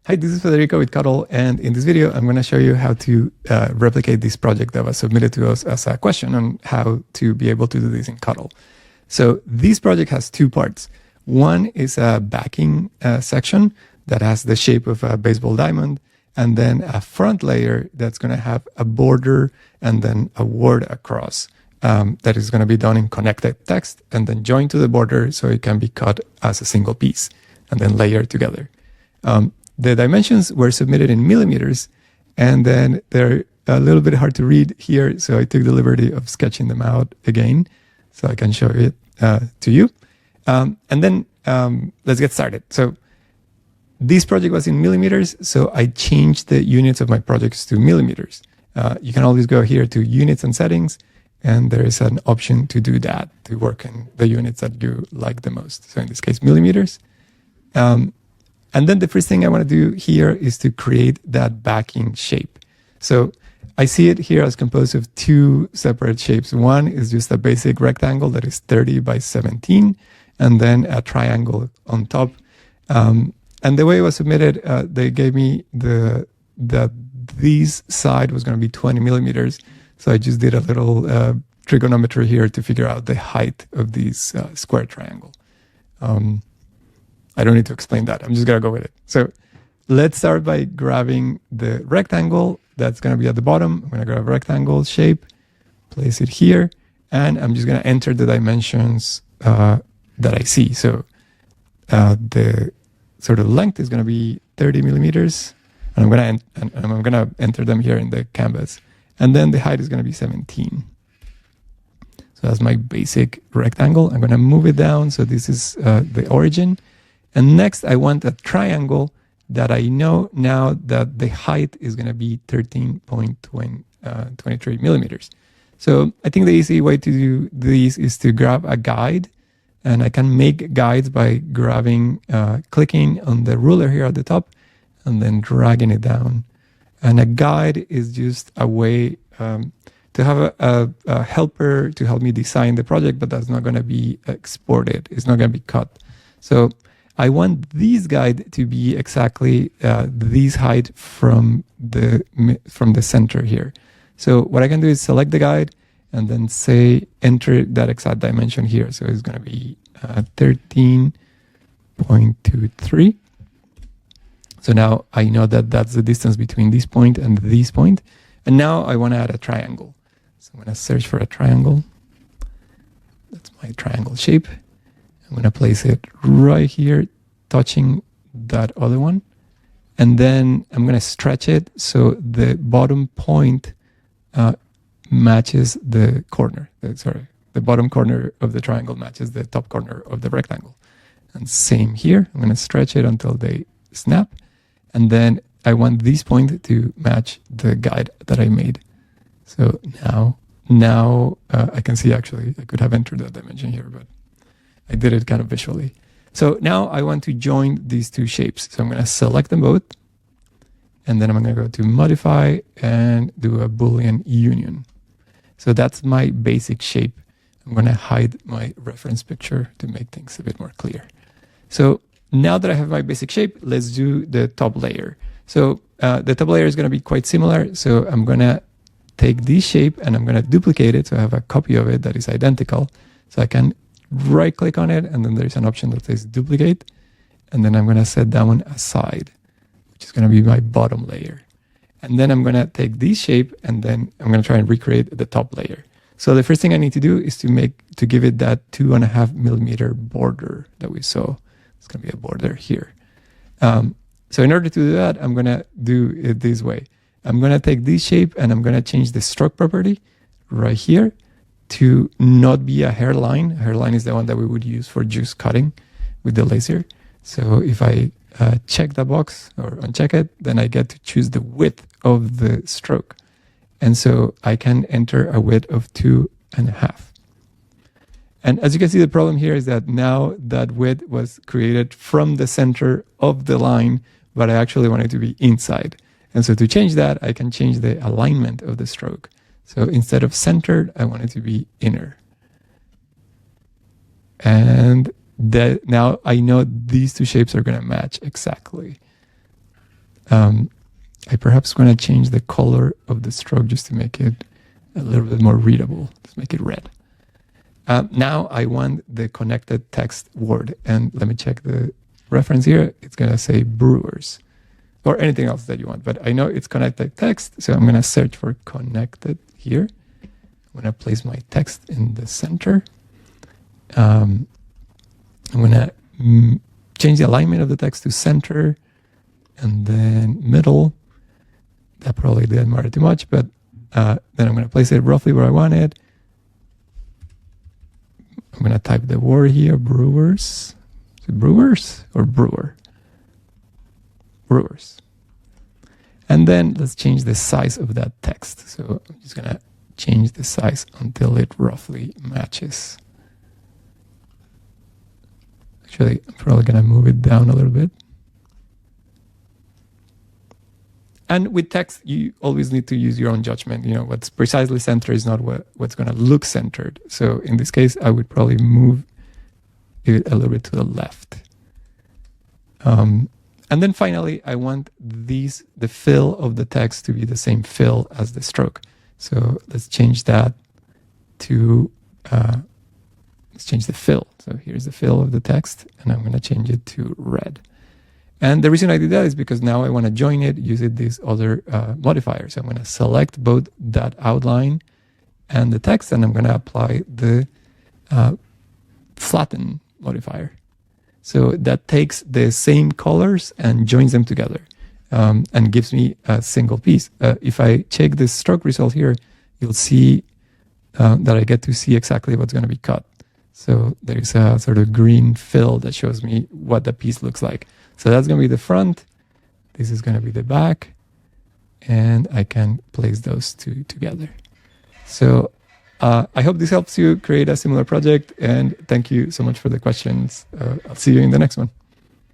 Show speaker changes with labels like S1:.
S1: Hi, this is Federico with Cuttle, and in this video, I'm going to show you how to replicate this project that was submitted to us as a question on how to be able to do this in Cuttle. So this project has two parts. One is a backing section that has the shape of a baseball diamond, and then a front layer that's going to have a border and then a word across that is going to be done in connected text and then joined to the border so it can be cut as a single piece and then layered together. The dimensions were submitted in millimeters, and then they're a little bit hard to read here, so I took the liberty of sketching them out again so I can show it to you. And then let's get started. So this project was in millimeters, so I changed the units of my projects to millimeters. You can always go here to units and settings, and there is an option to do that, to work in the units that you like the most. So in this case, millimeters. And then the first thing I want to do here is to create that backing shape. So I see it here as composed of two separate shapes. One is just a basic rectangle that is 30 by 17, and then a triangle on top. And the way it was submitted, they gave me that this side was going to be 20 millimeters. So I just did a little trigonometry here to figure out the height of this square triangle. I don't need to explain that. I'm just going to go with it. So let's start by grabbing the rectangle that's going to be at the bottom. I'm going to grab a rectangle shape, place it here, and I'm just going to enter the dimensions that I see. So the sort of length is going to be 30 millimeters, and I'm going to enter them here in the canvas. And then the height is going to be 17. So that's my basic rectangle. I'm going to move it down. So this is the origin. And next, I want a triangle that I know now that the height is going to be 13.23 millimeters. So I think the easy way to do this is to grab a guide. And I can make guides by grabbing, clicking on the ruler here at the top, and then dragging it down. And a guide is just a way to have a helper to help me design the project, but that's not going to be exported. It's not going to be cut. So I want this guide to be exactly this height from the center here. So what I can do is select the guide and then say enter that exact dimension here. So it's going to be 13.23. So now I know that that's the distance between this point and this point. And now I want to add a triangle. So I'm going to search for a triangle. That's my triangle shape. I'm going to place it right here, touching that other one. And then I'm going to stretch it so the bottom point matches the corner. The bottom corner of the triangle matches the top corner of the rectangle. And same here. I'm going to stretch it until they snap. And then I want this point to match the guide that I made. So now I can see, actually, I could have entered that dimension here, but I did it kind of visually. So now I want to join these two shapes. So I'm going to select them both. And then I'm going to go to modify and do a Boolean union. So that's my basic shape. I'm going to hide my reference picture to make things a bit more clear. So now that I have my basic shape, let's do the top layer. So the top layer is going to be quite similar. So I'm going to take this shape and I'm going to duplicate it. So I have a copy of it that is identical. So I can right click on it, and then there's an option that says duplicate, and then I'm going to set that one aside, which is going to be my bottom layer. And then I'm going to take this shape, and then I'm going to try and recreate the top layer. So the first thing I need to do is to give it that 2.5 millimeter border that we saw. It's going to be a border here. So in order to do that, I'm going to do it this way. I'm going to take this shape and I'm going to change the stroke property right here to not be a hairline. A hairline is the one that we would use for just cutting with the laser. So if I check the box or uncheck it, then I get to choose the width of the stroke. And so I can enter a width of 2.5. And as you can see, the problem here is that now that width was created from the center of the line, but I actually want it to be inside. And so to change that, I can change the alignment of the stroke. So instead of centered, I want it to be inner. And now I know these two shapes are going to match exactly. I perhaps want to change the color of the stroke just to make it a little bit more readable. Let's make it red. Now I want the connected text word, and let me check the reference here. It's going to say brewers or anything else that you want, but I know it's connected text, so I'm going to search for connected here. I'm going to place my text in the center. I'm going to change the alignment of the text to center and then middle. That probably didn't matter too much, but then I'm going to place it roughly where I want it. I'm going to type the word here, brewers. Is it brewers or brewer? Brewers. And then let's change the size of that text. So I'm just going to change the size until it roughly matches. Actually, I'm probably going to move it down a little bit. And with text, you always need to use your own judgment. You know, what's precisely centered is not what's going to look centered. So in this case, I would probably move it a little bit to the left. And then finally, I want the fill of the text to be the same fill as the stroke. So let's change that to, let's change the fill. So here's the fill of the text, and I'm going to change it to red. And the reason I did that is because now I want to join it using this other modifier. So I'm going to select both that outline and the text, and I'm going to apply the flatten modifier. So that takes the same colors and joins them together and gives me a single piece. If I check the stroke result here, you'll see that I get to see exactly what's going to be cut. So there's a sort of green fill that shows me what the piece looks like. So that's going to be the front. This is going to be the back. And I can place those two together. So I hope this helps you create a similar project. And thank you so much for the questions. I'll see you in the next one.